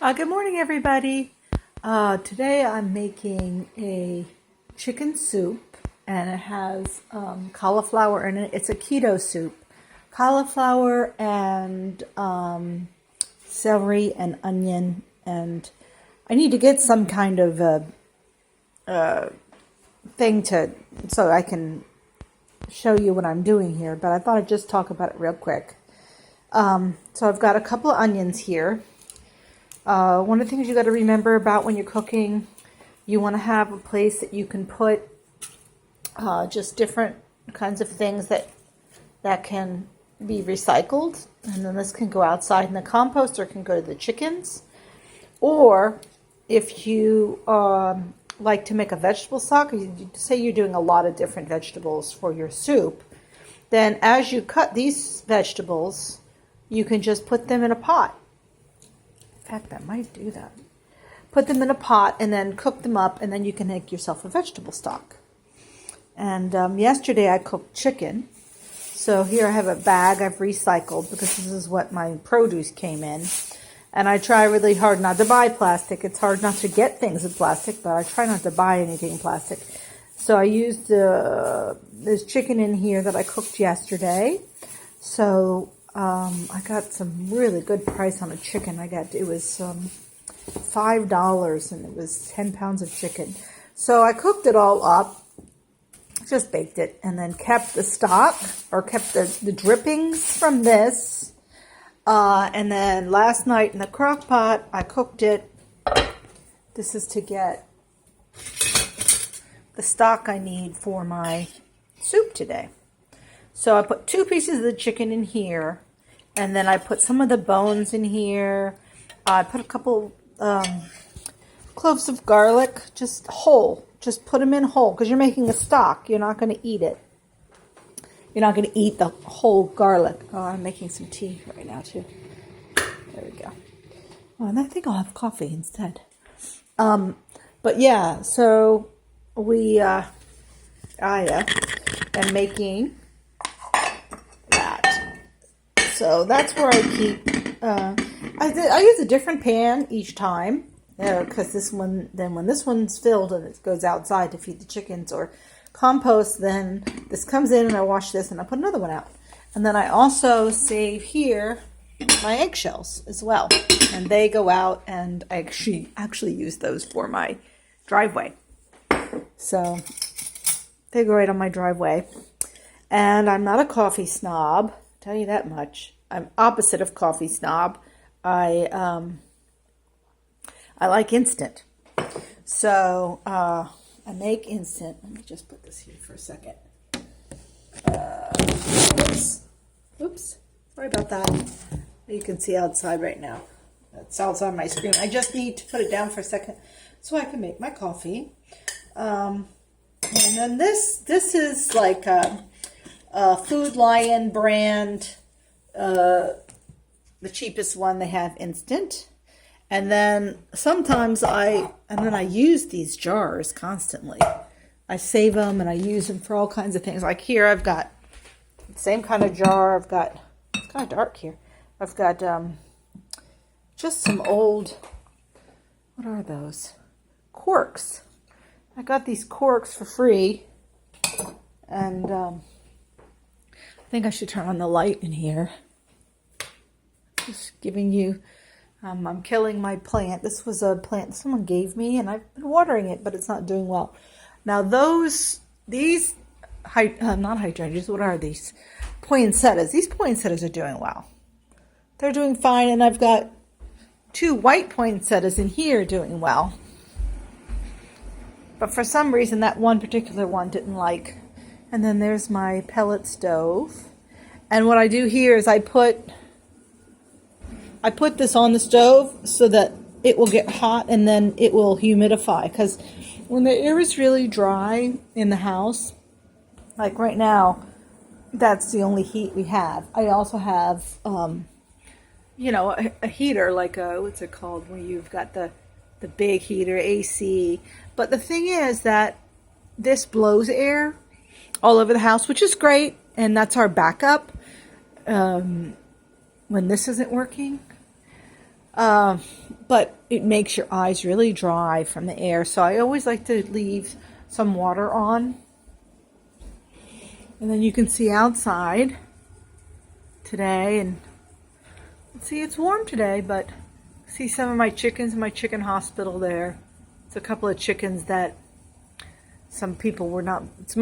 Good morning, everybody. Today I'm making a chicken soup, and it has cauliflower in it. It's a keto soup. Cauliflower and celery and onion, and I need to get some kind of thing so I can show you what I'm doing here, but I thought I'd just talk about it real quick. So I've got a couple of onions here. One of the things you got to remember about when you're cooking, you want to have a place that you can put just different kinds of things that can be recycled, and then this can go outside in the compost or can go to the chickens. Or if you like to make a vegetable stock, say you're doing a lot of different vegetables for your soup, then as you cut these vegetables, you can just put them in a pot. In fact, I might do that. Put them in a pot and then cook them up, and then you can make yourself a vegetable stock. And yesterday I cooked chicken. So here I have a bag I've recycled because this is what my produce came in. And I try really hard not to buy plastic. It's hard not to get things in plastic, but I try not to buy anything in plastic. So I used this chicken in here that I cooked yesterday. So I got some really good price on a chicken. It was $5, and it was 10 pounds of chicken. So I cooked it all up, just baked it, and then kept the stock, or kept the drippings from this. And then last night in the crock pot, I cooked it. This is to get the stock I need for my soup today. So I put 2 pieces of the chicken in here, and then I put some of the bones in here. I put a couple cloves of garlic, just whole. Just put them in whole, because you're making a stock. You're not going to eat it. You're not going to eat the whole garlic. Oh, I'm making some tea right now, too. There we go. Oh, and I think I'll have coffee instead. But yeah, so I am making that. So that's where I keep, I use a different pan each time, because when this one's filled and it goes outside to feed the chickens or compost, then this comes in and I wash this and I put another one out. And then I also save here my eggshells as well. And they go out, and I actually use those for my driveway. So they go right on my driveway. And I'm not a coffee snob, I'll tell you that much. I'm opposite of coffee snob. I like instant. So I make instant. Let me just put this here for a second. Oops. Sorry about that. You can see outside right now. That's outside my screen. I just need to put it down for a second so I can make my coffee. And then this is like a Food Lion brand, the cheapest one they have, instant. And then sometimes I use these jars constantly. I save them and I use them for all kinds of things. Like here I've got the same kind of jar. It's kind of dark here. I've got just some old, what are those? Corks. I got these corks for free. And I think I should turn on the light in here. Just giving you, I'm killing my plant. This was a plant someone gave me, and I've been watering it, but it's not doing well. Now these not hydrangeas, what are these? Poinsettias. These poinsettias are doing well. They're doing fine, and I've got 2 white poinsettias in here doing well. But for some reason, that one particular one didn't like. And then there's my pellet stove. And what I do here is I put this on the stove so that it will get hot, and then it will humidify. Because when the air is really dry in the house, like right now, that's the only heat we have. I also have, a heater, like what's it called, where you've got the big heater, AC. But the thing is that this blows air all over the house, which is great, and that's our backup when this isn't working. But but it makes your eyes really dry from the air. So I always like to leave some water on. And then you can see outside today, and see it's warm today, but see some of my chickens in my chicken hospital there. It's a couple of chickens that some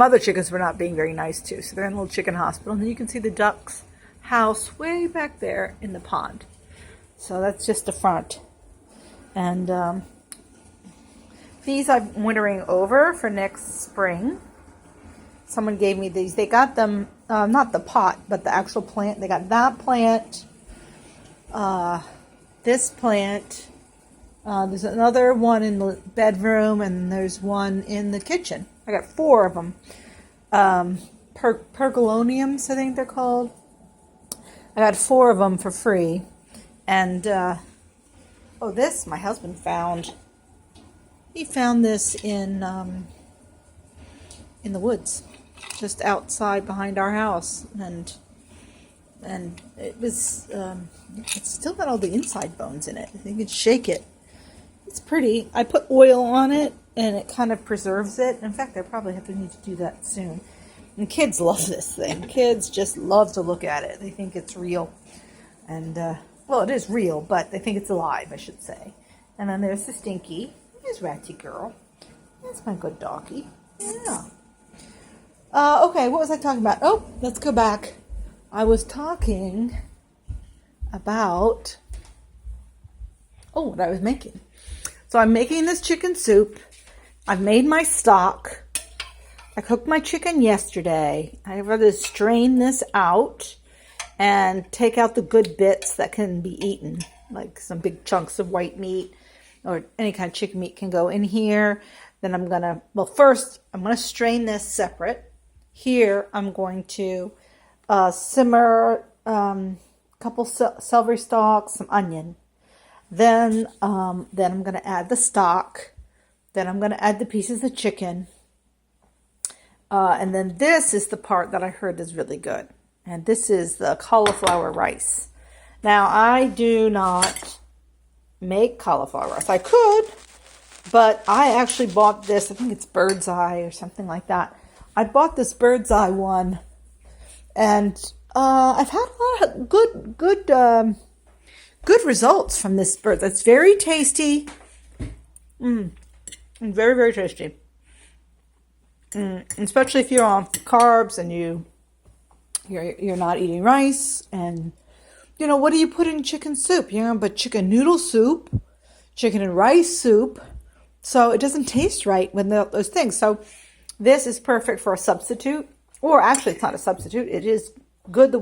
other chickens were not being very nice to. So they're in a little chicken hospital. And then you can see the ducks house way back there in the pond. So that's just the front. And these I'm wintering over for next spring. Someone gave me these. They got them, not the pot, but the actual plant. They got that plant, this plant. There's another one in the bedroom, and there's one in the kitchen. I got 4 of them. Pergoloniums, I think they're called. I got 4 of them for free. And, this my husband found. He found this in the woods, just outside behind our house. And it was, it's still got all the inside bones in it. You can shake it. It's pretty. I put oil on it, and it kind of preserves it. In fact, I probably need to do that soon. And kids love this thing. Kids just love to look at it. They think it's real. And, well, it is real, but they think it's alive, I should say. And then there's the Stinky. There's Ratty Girl. That's my good doggy. Yeah. Okay, what was I talking about? Oh, let's go back. I was talking about, what I was making. So I'm making this chicken soup. I've made my stock. I cooked my chicken yesterday. I have to strain this out and take out the good bits that can be eaten, like some big chunks of white meat or any kind of chicken meat can go in here. Then I'm going to, first I'm going to strain this separate. Here I'm going to simmer a couple celery stalks, some onion. Then I'm going to add the stock. Then I'm going to add the pieces of chicken. And then this is the part that I heard is really good. And this is the cauliflower rice. Now, I do not make cauliflower rice. I could, but I actually bought this. I think it's Bird's Eye or something like that. I bought this Bird's Eye one. And I've had a lot of good results from this bird. That's very tasty. And very, very tasty. Especially if you're on carbs and you're not eating rice. And, what do you put in chicken soup? You're going to put chicken noodle soup, chicken and rice soup. So it doesn't taste right when those things. So this is perfect for a substitute. Or actually, it's not a substitute. It is good the